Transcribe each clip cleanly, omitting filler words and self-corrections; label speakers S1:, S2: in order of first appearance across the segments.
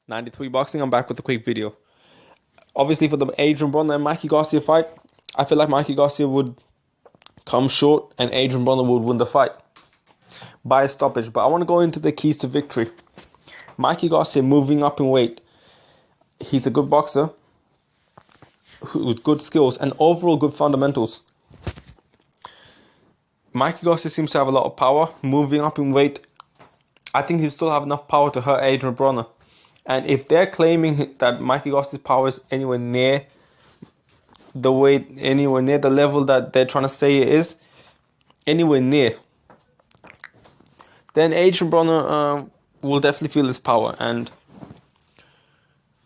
S1: 93 Boxing. I'm back with a quick video. Obviously, for the Adrian Broner and Mikey Garcia fight, I feel like Mikey Garcia would come short and Adrian Broner would win the fight by a stoppage. But I want to go into the keys to victory. Mikey Garcia moving up in weight. He's a good boxer with good skills and overall good fundamentals. Mikey Garcia seems to have a lot of power. Moving up in weight, I think he still have enough power to hurt Adrian Broner. And if they're claiming that Mikey Garcia's power is anywhere near the level that they're trying to say it is, anywhere near, then Adrian Broner will definitely feel his power. And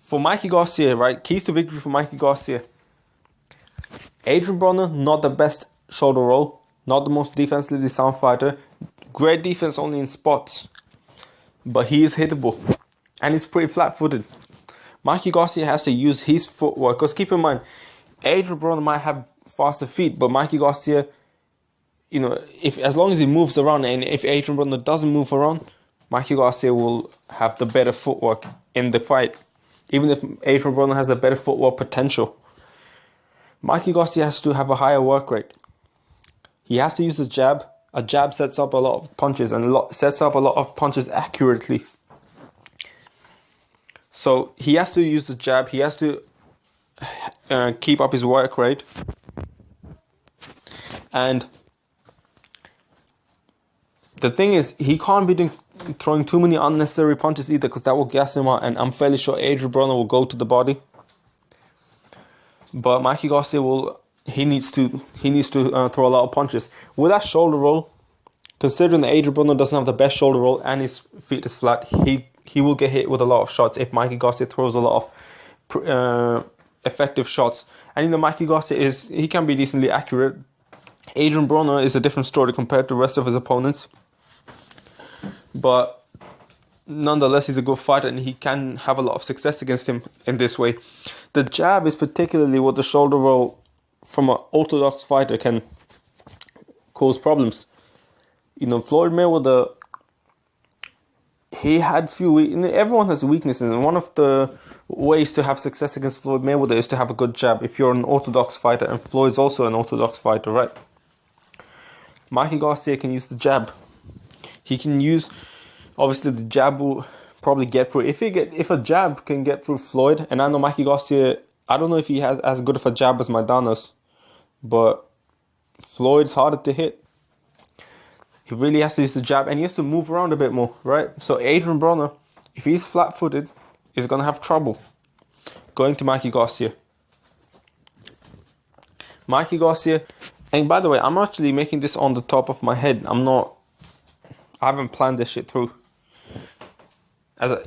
S1: for Mikey Garcia, right, keys to victory for Mikey Garcia. Adrian Broner, not the best shoulder roll, not the most defensively sound fighter. Great defense only in spots, but he is hittable. And he's pretty flat-footed. Mikey Garcia has to use his footwork. Because keep in mind, Adrian Broner might have faster feet, but Mikey Garcia, as long as he moves around, and if Adrian Broner doesn't move around, Mikey Garcia will have the better footwork in the fight. Even if Adrian Broner has a better footwork potential. Mikey Garcia has to have a higher work rate. He has to use the jab. A jab sets up a lot of punches and sets up a lot of punches accurately. So he has to use the jab. He has to keep up his work rate. And the thing is, he can't be throwing too many unnecessary punches either, because that will gas him out. And I'm fairly sure Adrian Broner will go to the body. But Mikey Garcia he needs to throw a lot of punches. With that shoulder roll, considering that Adrian Broner doesn't have the best shoulder roll and his feet is flat, he will get hit with a lot of shots if Mikey Garcia throws a lot of effective shots. And Mikey Garcia he can be decently accurate. Adrian Broner is a different story compared to the rest of his opponents. But nonetheless, he's a good fighter and he can have a lot of success against him in this way. The jab is particularly what the shoulder roll from an orthodox fighter can cause problems. Floyd Mayweather, he had everyone has weaknesses, and one of the ways to have success against Floyd Mayweather is to have a good jab if you're an orthodox fighter, and Floyd's also an orthodox fighter, right? Mikey Garcia can use the jab. He can use, obviously the jab will probably get through. If a jab can get through Floyd, and I know Mikey Garcia, I don't know if he has as good of a jab as Maidana's, but Floyd's harder to hit. He really has to use the jab, and he has to move around a bit more, right? So Adrian Broner, if he's flat-footed, is going to have trouble going to Mikey Garcia. Mikey Garcia, and by the way, I'm actually making this on the top of my head. I haven't planned this shit through.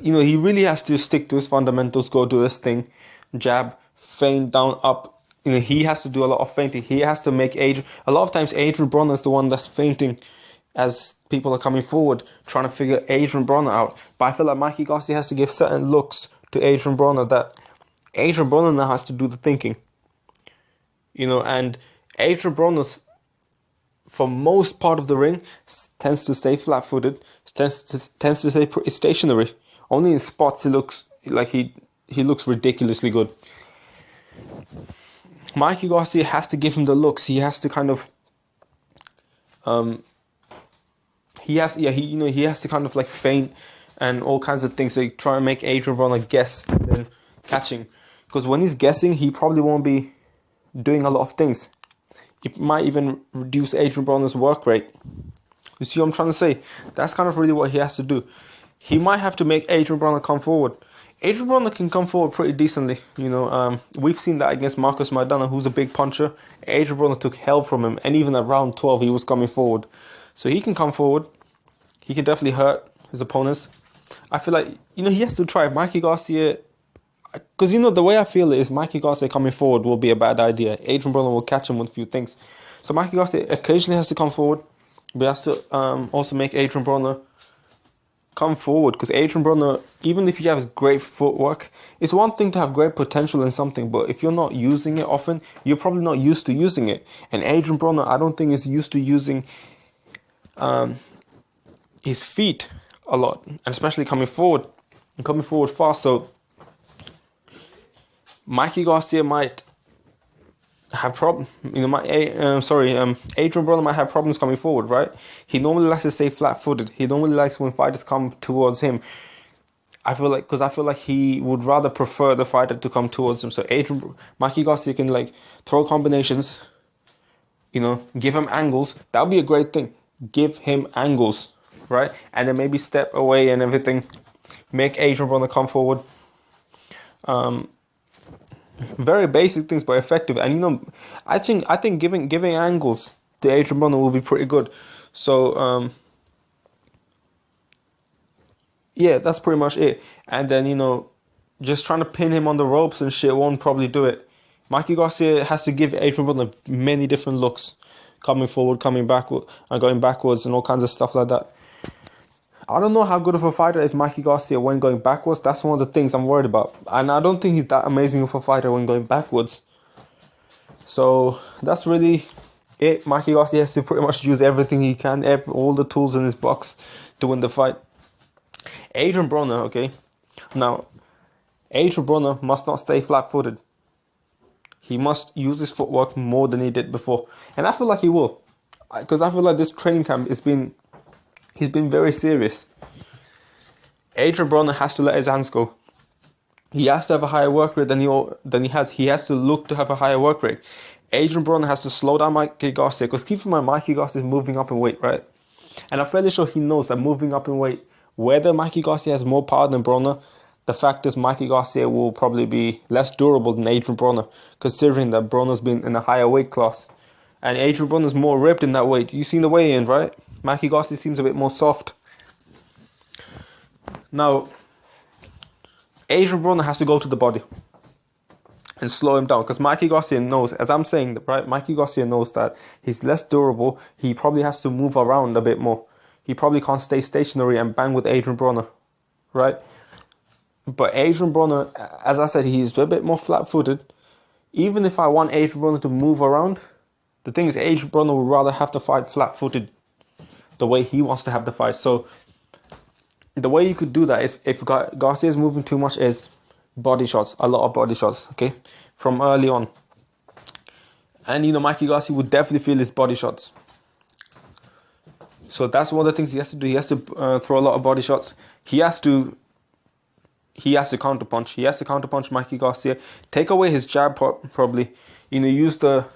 S1: He really has to stick to his fundamentals, go do his thing, jab, feint, down, up. He has to do a lot of feinting. He has to make a lot of times Adrian Broner is the one that's feinting as people are coming forward, trying to figure Adrian Broner out. But I feel like Mikey Garcia has to give certain looks to Adrian Broner that Adrian Broner now has to do the thinking. And Adrian Broner, for most part of the ring, tends to stay flat-footed, tends to stay pretty stationary. Only in spots he looks like he looks ridiculously good. Mikey Garcia has to give him the looks. He has to kind of he has to kind of like feint and all kinds of things. They try and make Adrian Broner guess and then catching. Because when he's guessing, he probably won't be doing a lot of things. It might even reduce Adrian Broner's work rate. You see what I'm trying to say? That's kind of really what he has to do. He might have to make Adrian Broner come forward. Adrian Broner can come forward pretty decently. We've seen that against Marcos Maidana, who's a big puncher. Adrian Broner took hell from him, and even at round 12, he was coming forward. So he can come forward. He can definitely hurt his opponents. I feel like, he has to try. Mikey Garcia, because, the way I feel it is Mikey Garcia coming forward will be a bad idea. Adrian Broner will catch him with a few things. So Mikey Garcia occasionally has to come forward, but he has to also make Adrian Broner come forward. Because Adrian Broner, even if he has great footwork, it's one thing to have great potential in something, but if you're not using it often, you're probably not used to using it. And Adrian Broner, I don't think is used to using his feet a lot, and especially coming forward. coming forward fast. So Mikey Garcia might have problem. You know, Adrian Broner might have problems coming forward, right? He normally likes to stay flat-footed. He normally likes when fighters come towards him. I feel like he would rather prefer the fighter to come towards him. So Mikey Garcia can like throw combinations, you know, give him angles. That would be a great thing. Give him angles, right? And then maybe step away and everything. Make Adrian Broner come forward. Very basic things, but effective. And you know, I think giving angles to Adrian Broner will be pretty good. So yeah, that's pretty much it. And then, you know, just trying to pin him on the ropes and shit won't probably do it. Mikey Garcia has to give Adrian Broner many different looks, coming forward, coming backward, and going backwards, and all kinds of stuff like that. I don't know how good of a fighter is Mikey Garcia when going backwards. That's one of the things I'm worried about. And I don't think he's that amazing of a fighter when going backwards. So that's really it. Mikey Garcia has to pretty much use everything he can, all the tools in his box to win the fight. Adrian Broner, okay? Now, Adrian Broner must not stay flat-footed. He must use his footwork more than he did before. And I feel like he will. Because I feel like this training camp he's been very serious. Adrian Broner has to let his hands go. He has to have a higher work rate than he has. He has to look to have a higher work rate. Adrian Broner has to slow down Mikey Garcia. Because keep in mind, Mikey Garcia is moving up in weight, right? And I'm fairly sure he knows that moving up in weight, whether Mikey Garcia has more power than Broner, the fact is Mikey Garcia will probably be less durable than Adrian Broner, considering that Broner's been in a higher weight class. And Adrian Broner's more ripped in that weight. You've seen the weigh-in, right? Mikey Garcia seems a bit more soft. Now, Adrian Broner has to go to the body and slow him down. Because Mikey Garcia knows, as I'm saying, right? Mikey Garcia knows that he's less durable. He probably has to move around a bit more. He probably can't stay stationary and bang with Adrian Broner, right? But Adrian Broner, as I said, he's a bit more flat-footed. Even if I want Adrian Broner to move around, the thing is, Adrian Broner would rather have the fight flat-footed, the way he wants to have the fight. So the way you could do that is, if Garcia is moving too much, is body shots, a lot of body shots, okay, from early on. And you know, Mikey Garcia would definitely feel his body shots. So that's one of the things he has to do. He has to throw a lot of body shots. He has to counter punch. He has to counter punch Mikey Garcia. Take away his jab, probably. You know, use the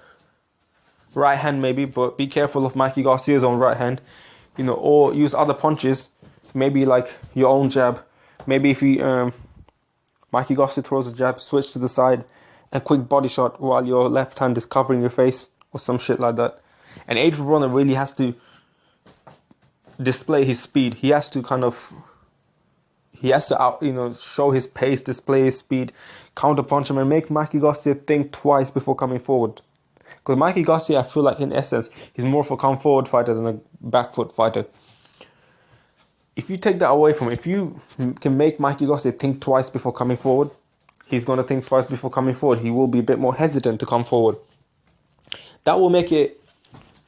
S1: right hand maybe, but be careful of Mikey Garcia's own right hand. You know, or use other punches. Maybe like your own jab. Maybe if Mikey Garcia throws a jab, switch to the side and quick body shot while your left hand is covering your face or some shit like that. And Adrian Broner really has to display his speed. He has to show his pace, display his speed, counter punch him, and make Mikey Garcia think twice before coming forward. Because Mikey Garcia, I feel like in essence, he's more of a come forward fighter than a back foot fighter. If you take that away from him, if you can make Mikey Garcia think twice before coming forward, he's going to think twice before coming forward. He will be a bit more hesitant to come forward. That will make it,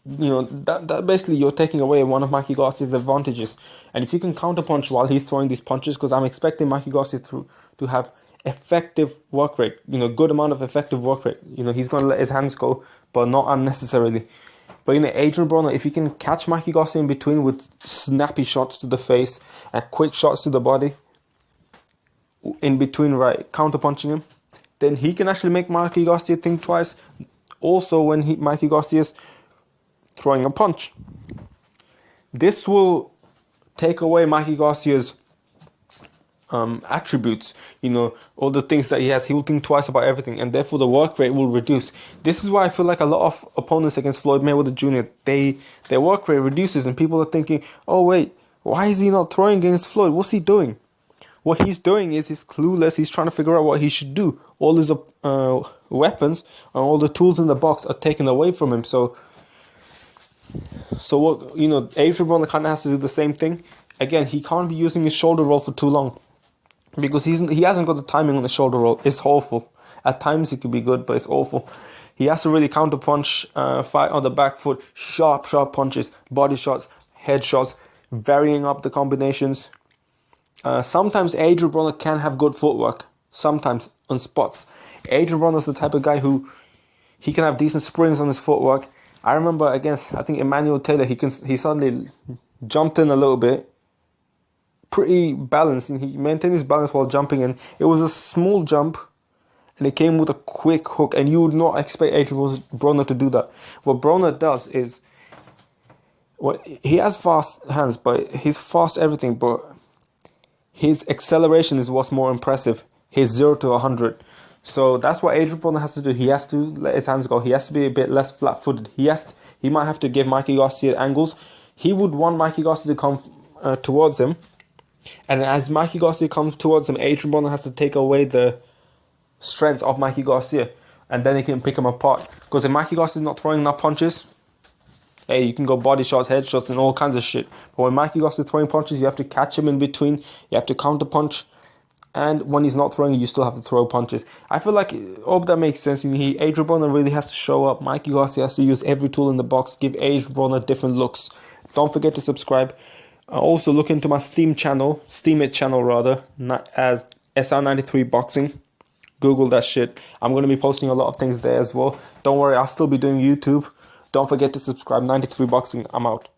S1: you know, that basically you're taking away one of Mikey Garcia's advantages. And if you can counterpunch while he's throwing these punches, because I'm expecting Mikey Garcia to have effective work rate, you know, good amount of effective work rate. You know, he's going to let his hands go, but not unnecessarily. But you know, Adrian Broner, if you can catch Mikey Garcia in between with snappy shots to the face and quick shots to the body, in between, right, counterpunching him, then he can actually make Mikey Garcia think twice. Also, when Mikey Garcia's throwing a punch, this will take away Mikey Garcia's attributes, you know, all the things that he has. He will think twice about everything, and therefore the work rate will reduce. This is why I feel like a lot of opponents against Floyd Mayweather Jr., their work rate reduces, and people are thinking, oh wait, why is he not throwing against Floyd? What's he doing? What he's doing is he's clueless. He's trying to figure out what he should do. All his weapons and all the tools in the box are taken away from him. So what, you know, Adrian Broner kind of has to do the same thing. Again, he can't be using his shoulder roll for too long, because he hasn't got the timing on the shoulder roll. It's awful. At times it could be good, but it's awful. He has to really counter punch, fight on the back foot, sharp punches, body shots, head shots, varying up the combinations. Sometimes Adrian Broner can have good footwork. Sometimes on spots. Adrian Broner is the type of guy who he can have decent springs on his footwork. I remember against, I think, Emmanuel Taylor, he suddenly jumped in a little bit, pretty balanced, and he maintained his balance while jumping in. It was a small jump, and it came with a quick hook, and you would not expect Adrian Broner to do that. What Broner does is, he has fast hands, but he's fast everything, but his acceleration is what's more impressive. His 0 to 100. So that's what Adrian Broner has to do. He has to let his hands go. He has to be a bit less flat-footed. He might have to give Mikey Garcia angles. He would want Mikey Garcia to come towards him. And as Mikey Garcia comes towards him, Adrian Broner has to take away the strength of Mikey Garcia. And then he can pick him apart. Because if Mikey Garcia is not throwing enough punches, hey, you can go body shots, head shots, and all kinds of shit. But when Mikey Garcia is throwing punches, you have to catch him in between. You have to counter punch. And when he's not throwing, you still have to throw punches. I feel like, hope that makes sense. Adrian Broner really has to show up. Mikey Garcia has to use every tool in the box. Give Adrian Broner different looks. Don't forget to subscribe. Also look into my Steam channel, Steemit channel rather, as SR93 Boxing. Google that shit. I'm going to be posting a lot of things there as well. Don't worry, I'll still be doing YouTube. Don't forget to subscribe. 93 Boxing. I'm out.